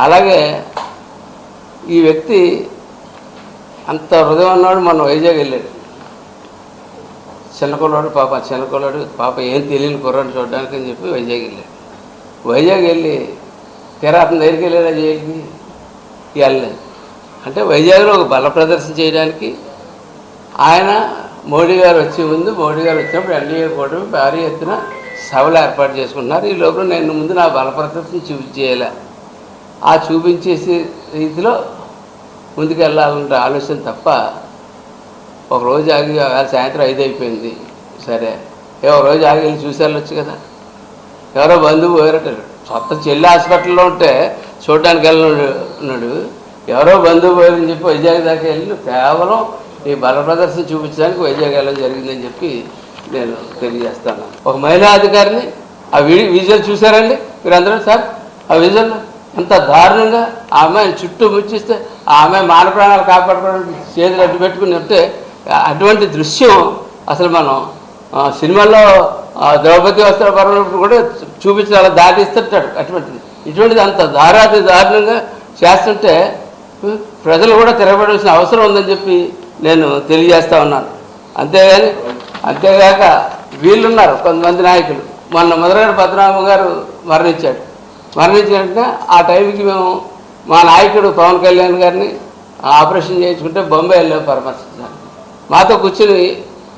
అలాగే ఈ వ్యక్తి అంత హృదయం అన్నాడు. మొన్న వైజాగ్ వెళ్ళాడు. చిన్నకొల్లాడు పాప ఏం తెలియని కుర్రాడు చూడడానికి అని చెప్పి వైజాగ్ వెళ్ళాడు. వైజాగ్ వెళ్ళి తీరా అతని దగ్గరికి వెళ్ళాడా జైలుకి? వెళ్ళలేదు. అంటే వైజాగ్లో ఒక బల ప్రదర్శన చేయడానికి ఆయన మోడీ గారు వచ్చే ముందు, మోడీ గారు వచ్చినప్పుడు ఎన్డీఏ కూటమి భారీ ఎత్తున సభలు ఏర్పాటు చేసుకుంటున్నారు. ఈ లోపల నేను ముందు నా బల ప్రదర్శన చూపించేయాలి, ఆ చూపించేసే రీతిలో ముందుకు వెళ్ళాలంటే ఆలోచన తప్ప ఒకరోజు ఆగి సాయంత్రం 5 అయిపోయింది. సరే ఒక రోజు ఆగి వెళ్ళి చూసి వెళ్ళొచ్చు కదా. ఎవరో బంధువు పోయారట. సొంత చెల్లి హాస్పిటల్లో ఉంటే చూడడానికి వెళ్ళినాడు. ఎవరో బంధువు పోయారని చెప్పి వైజాగ్ దాకా వెళ్ళి కేవలం ఈ బల ప్రదర్శన చూపించడానికి వైజాగ్ వెళ్ళడం జరిగిందని చెప్పి నేను తెలియజేస్తాను. ఒక మహిళా అధికారిని ఆ విజువల్ చూసారండి మీరందరూ? సార్ ఆ విజువల్ అంత దారుణంగా ఆ అమ్మాయిని చుట్టూ ముచ్చిస్తే ఆ అమ్మాయి మాన ప్రాణాలు కాపాడుకోవడానికి చేతులు అడ్డు పెట్టుకుని ఉంటే అటువంటి దృశ్యం అసలు మనం సినిమాల్లో ద్రౌపది వస్త్రపరమైనప్పుడు కూడా చూపించి అలా దాటిస్తుంటాడు. ఇటువంటిది అంత దారుణంగా చేస్తుంటే ప్రజలు కూడా తిరగబడాల్సిన అవసరం ఉందని చెప్పి నేను తెలియజేస్తా ఉన్నాను. అంతేగాక వీళ్ళున్నారు కొంతమంది నాయకులు. మొన్న మొదలగాడు పద్మనాభం గారు మరణించినట్టుగా ఆ టైంకి మేము మా నాయకుడు పవన్ కళ్యాణ్ గారిని ఆపరేషన్ చేయించుకుంటే బొంబాయి వెళ్ళాము పరామర్శించాలి. మాతో కూర్చుని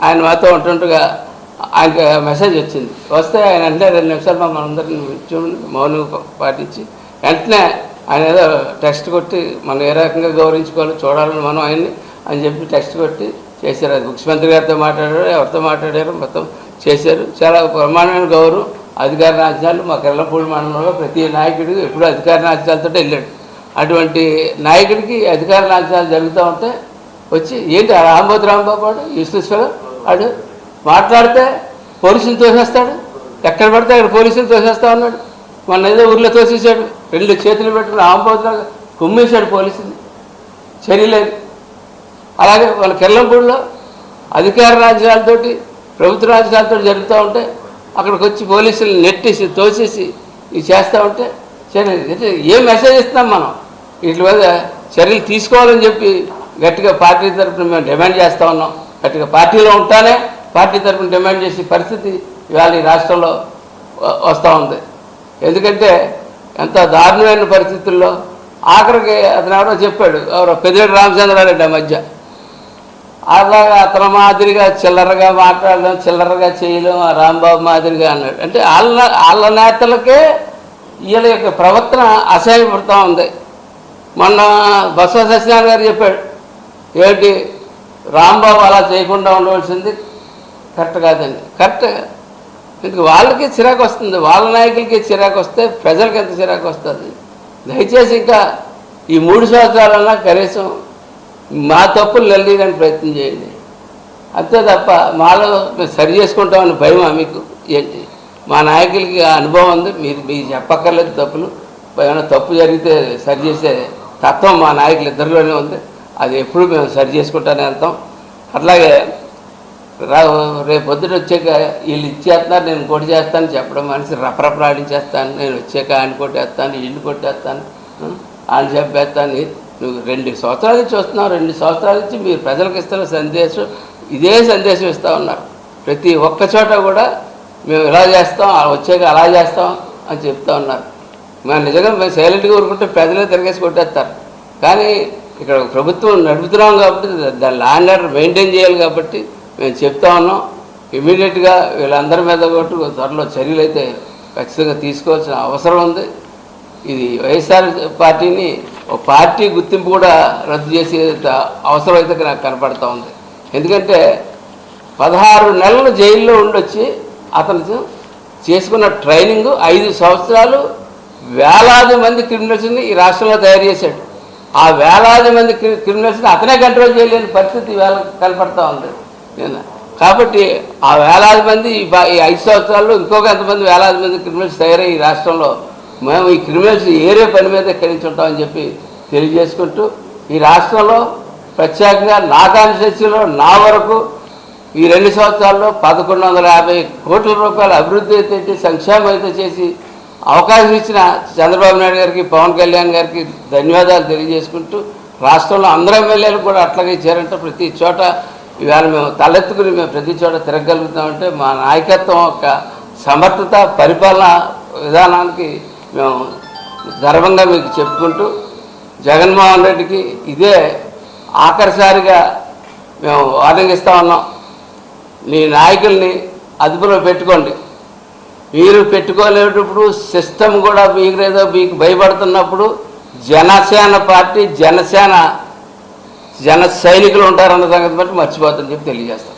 ఆయన మాతో ఉంటుండగా ఆయనకి మెసేజ్ వచ్చింది. వస్తే ఆయన వెంటనే 2 నిమిషాలు మమ్మల్ని అందరినీ మౌనం పాటించి వెంటనే ఆయన ఏదో టెక్స్ట్ కొట్టి మనం ఏ రకంగా గౌరవించుకోవాలో చూడాలని మనం ఆయన్ని అని చెప్పి టెక్స్ట్ కొట్టి చేశారు. అది ముఖ్యమంత్రి గారితో మాట్లాడారు, ఎవరితో మాట్లాడారు, మొత్తం చేశారు. చాలా ప్రమాణమైన గౌరవం. అధికార రాజ్యాలు మా కెర్లపూడి మండలంలో ప్రతి నాయకుడు ఎప్పుడూ అధికార రాజ్యాలతో వెళ్ళాడు. అటువంటి నాయకుడికి అధికార రాజ్యాలు జరుగుతూ ఉంటే వచ్చి ఏంటి రాంబాబు వాడు యూస్లెస్లో వాడు మాట్లాడితే పోలీసులు తోసేస్తాడు. ఎక్కడ పడితే అక్కడ పోలీసులు తోసేస్తా ఉన్నాడు. మొన్న ఏదో ఊర్లో తోసేసాడు. 2 చేతులు పెట్టుకుని రాంబాబులాగా కుమ్మేశాడు పోలీసుని. చర్యలేదు. అలాగే వాళ్ళ కెర్లంపూడిలో అధికార రాజ్యాలతోటి ప్రభుత్వ రాజ్యాలతో జరుగుతూ ఉంటే అక్కడికి వచ్చి పోలీసులు నెట్టేసి తోసేసి ఇది చేస్తూ ఉంటే చర్యలు. ఏం మెసేజ్ ఇస్తున్నాం మనం? వీటి మీద చర్యలు తీసుకోవాలని చెప్పి గట్టిగా పార్టీ తరఫున మేము డిమాండ్ చేస్తూ ఉన్నాం. గట్టిగా పార్టీలో ఉంటానే పార్టీ తరఫున డిమాండ్ చేసే పరిస్థితి ఇవాళ ఈ రాష్ట్రంలో వస్తూ ఉంది. ఎందుకంటే ఎంత దారుణమైన పరిస్థితుల్లో ఆఖరికి అతను ఎవరో చెప్పాడు, ఎవరో పెద్దిరెడ్డి రామచంద్రారెడ్డి ఆ మధ్య అలాగా అతని మాదిరిగా చిల్లరగా మాట్లాడడం, చిల్లరగా చేయడం ఆ రాంబాబు మాదిరిగా అన్నాడు. అంటే వాళ్ళ నేతలకే వీళ్ళ యొక్క ప్రవర్తన అసహ్యపడుతూ ఉంది. మొన్న బసవ సత్యనారాయణ గారు చెప్పాడు, ఏంటి రాంబాబు అలా చేయకుండా ఉండవలసింది కరెక్ట్ కాదండి. కరెక్ట్. ఇంక వాళ్ళకి చిరాకు వస్తుంది, వాళ్ళ నాయకులకి చిరాకు వస్తే ప్రజలకు ఎంత చిరాకు వస్తుంది. దయచేసి ఇంకా ఈ 3 సంవత్సరాలన్నా కనీసం మా తప్పులు నిలదీయడానికి ప్రయత్నం చేయండి. అంతే తప్ప మాలో మేము సరి చేసుకుంటామని భయమా మీకు? ఏంటి మా నాయకులకి అనుభవం ఉంది, మీరు చెప్పక్కర్లేదు తప్పులు. ఏమైనా తప్పు జరిగితే సరి చేసే తత్వం మా నాయకులు ఇద్దరిలోనే ఉంది. అది ఎప్పుడు మేము సరి చేసుకుంటానే వెళ్తాం. అట్లాగే రేపు పొద్దుట వచ్చాక వీళ్ళు ఇచ్చేస్తున్నారు నేను ఇంకోటి చేస్తాను చెప్పడం మనిషి రపరపలాడించేస్తాను, నేను వచ్చాక ఆయన కొట్టేస్తాను, ఇల్లు కొట్టేస్తాను, ఆయన చెప్పేస్తాను. నువ్వు 2 సంవత్సరాల నుంచి వస్తున్నావు. 2 సంవత్సరాల నుంచి మీరు ప్రజలకు ఇస్తున్న సందేశం ఇదే సందేశం ఇస్తూ ఉన్నారు. ప్రతి ఒక్క చోట కూడా మేము ఇలా చేస్తాం, వచ్చాక అలా చేస్తాం అని చెప్తూ ఉన్నారు. మేము నిజంగా మేము సైలెంట్గా ఊరుకుంటే ప్రజలే తిరగేసి కొట్టేస్తారు. కానీ ఇక్కడ ప్రభుత్వం నడుపుతున్నాం కాబట్టి దాని లా అండ్ ఆర్డర్ మెయింటైన్ చేయాలి కాబట్టి మేము చెప్తా ఉన్నాం. ఇమీడియట్గా వీళ్ళందరి మీద కొట్టు త్వరలో చర్యలు అయితే ఖచ్చితంగా తీసుకోవాల్సిన అవసరం ఉంది. ఇది వైఎస్ఆర్ పార్టీని ఒక పార్టీ గుర్తింపు కూడా రద్దు చేసే అవసరం అయితే నాకు కనపడుతూ ఉంది. ఎందుకంటే 16 నెలలు జైల్లో ఉండొచ్చి అతను చేసుకున్న ట్రైనింగ్ 5 సంవత్సరాలు వేలాది మంది క్రిమినల్స్ని ఈ రాష్ట్రంలో తయారు చేశాడు. ఆ వేలాది మంది క్రిమినల్స్ని అతనే కంట్రోల్ చేయలేని పరిస్థితి వేళ కనపడుతూ ఉంది. కాబట్టి ఆ వేలాది మంది ఈ 5 సంవత్సరాల్లో ఇంకొక ఎంతమంది వేలాది మంది క్రిమినల్స్ తయారై ఈ రాష్ట్రంలో మేము ఈ క్రిమినల్స్ ఏరే పని మీద ఎక్కడి నుంచి ఉంటామని చెప్పి తెలియజేసుకుంటూ ఈ రాష్ట్రంలో ప్రత్యేకంగా నా కాన్స్టిట్యూన్సీలో నా వరకు ఈ 2 సంవత్సరాల్లో 1150 కోట్ల రూపాయల అభివృద్ధి అయితే సంక్షేమం అయితే చేసి అవకాశం ఇచ్చిన చంద్రబాబు నాయుడు గారికి, పవన్ కళ్యాణ్ గారికి ధన్యవాదాలు తెలియజేసుకుంటూ, రాష్ట్రంలో అందరూ ఎమ్మెల్యేలు కూడా అట్లాగే ఇచ్చారంటే ప్రతి చోట ఇవాళ మేము తలెత్తుకుని మేము ప్రతి చోట తిరగలుగుతామంటే మా నాయకత్వం యొక్క సమర్థత, పరిపాలన విధానానికి మేము గర్వంగా మీకు చెప్పుకుంటూ, జగన్మోహన్ రెడ్డికి ఇదే ఆఖరిసారిగా మేము వార్నింగ్ ఇస్తా ఉన్నాం. నీ నాయకుల్ని అదుపులో పెట్టుకోండి. మీరు పెట్టుకోలేటప్పుడు సిస్టమ్ కూడా మీకు భయపడుతున్నప్పుడు జనసేన పార్టీ, జన సైనికులు ఉంటారన్న సంగతి బట్టి మర్చిపోతుందని చెప్పి తెలియజేస్తాను.